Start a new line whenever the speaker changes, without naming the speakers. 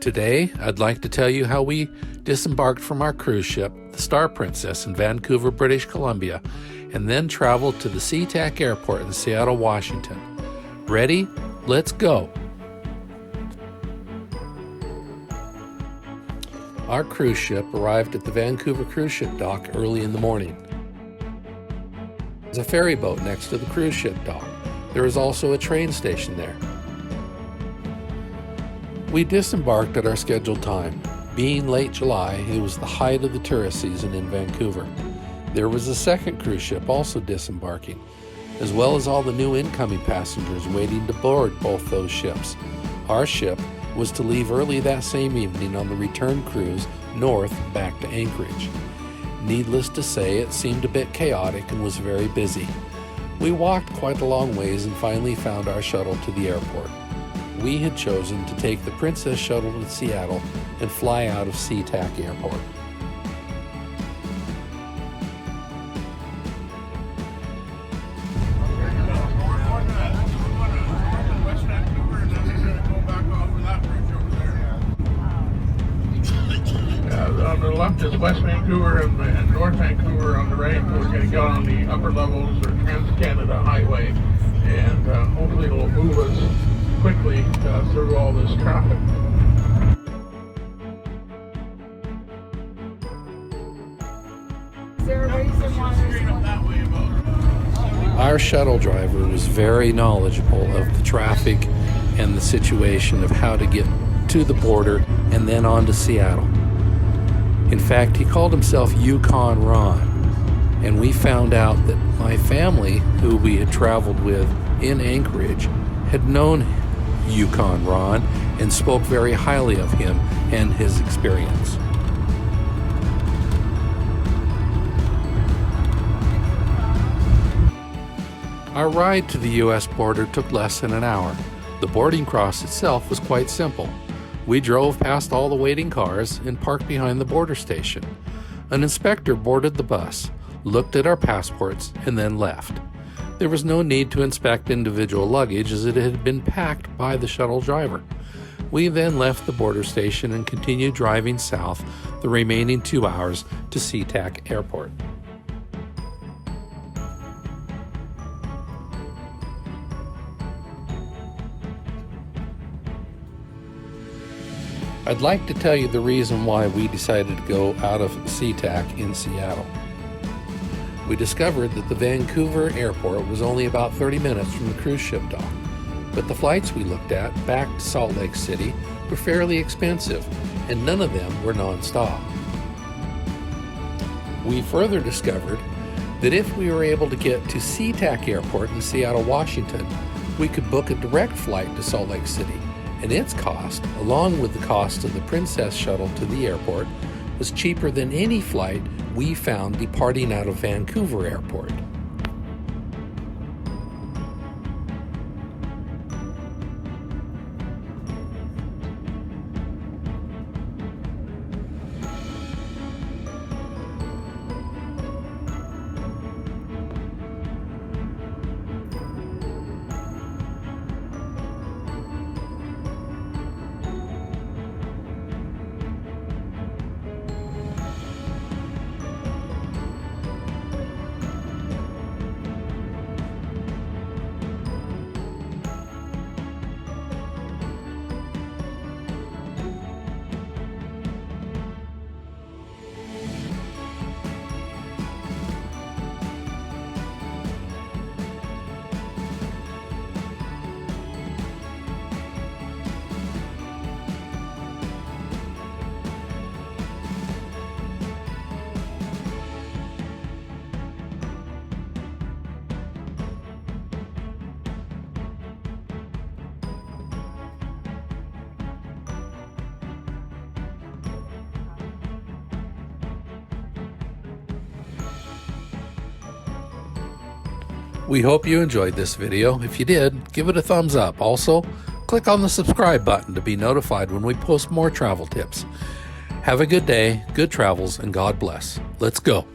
Today, I'd like to tell you how we disembarked from our cruise ship, the Star Princess, in Vancouver, British Columbia, and then traveled to the SeaTac Airport in Seattle, Washington. Ready? Let's go! Our cruise ship arrived at the Vancouver cruise ship dock early in the morning. There's a ferry boat next to the cruise ship dock. There is also a train station there. We disembarked at our scheduled time. Being late July, it was the height of the tourist season in Vancouver. There was a second cruise ship also disembarking, as well as all the new incoming passengers waiting to board both those ships. Our ship was to leave early that same evening on the return cruise north back to Anchorage. Needless to say, it seemed a bit chaotic and was very busy. We walked quite a long ways and finally found our shuttle to the airport. We had chosen to take the Princess Shuttle to Seattle and fly out of SeaTac Airport.
On the left is West Vancouver and North Vancouver. On the right, we're going to go on the upper levels or Trans-Canada Highway, and hopefully it'll move us quickly through all this traffic.
Is there a reason why
Our shuttle driver was very knowledgeable of the traffic and the situation of how to get to the border and then on to Seattle. In fact, he called himself Yukon Ron, and we found out that my family, who we had traveled with in Anchorage, had known Yukon Ron and spoke very highly of him and his experience. Our ride to the U.S. border took less than an hour. The boarding cross itself was quite simple. We drove past all the waiting cars and parked behind the border station. An inspector boarded the bus, looked at our passports, and then left. There was no need to inspect individual luggage as it had been packed by the shuttle driver. We then left the border station and continued driving south the remaining 2 hours to SeaTac Airport. I'd like to tell you the reason why we decided to go out of SeaTac in Seattle. We discovered that the Vancouver airport was only about 30 minutes from the cruise ship dock, but the flights we looked at back to Salt Lake City were fairly expensive, and none of them were non-stop. We further discovered that if we were able to get to SeaTac Airport in Seattle, Washington, we could book a direct flight to Salt Lake City, and its cost, along with the cost of the Princess Shuttle to the airport, was cheaper than any flight we found departing out of Vancouver Airport. We hope you enjoyed this video. If you did, give it a thumbs up. Also, click on the subscribe button to be notified when we post more travel tips. Have a good day, good travels, and God bless. Let's go.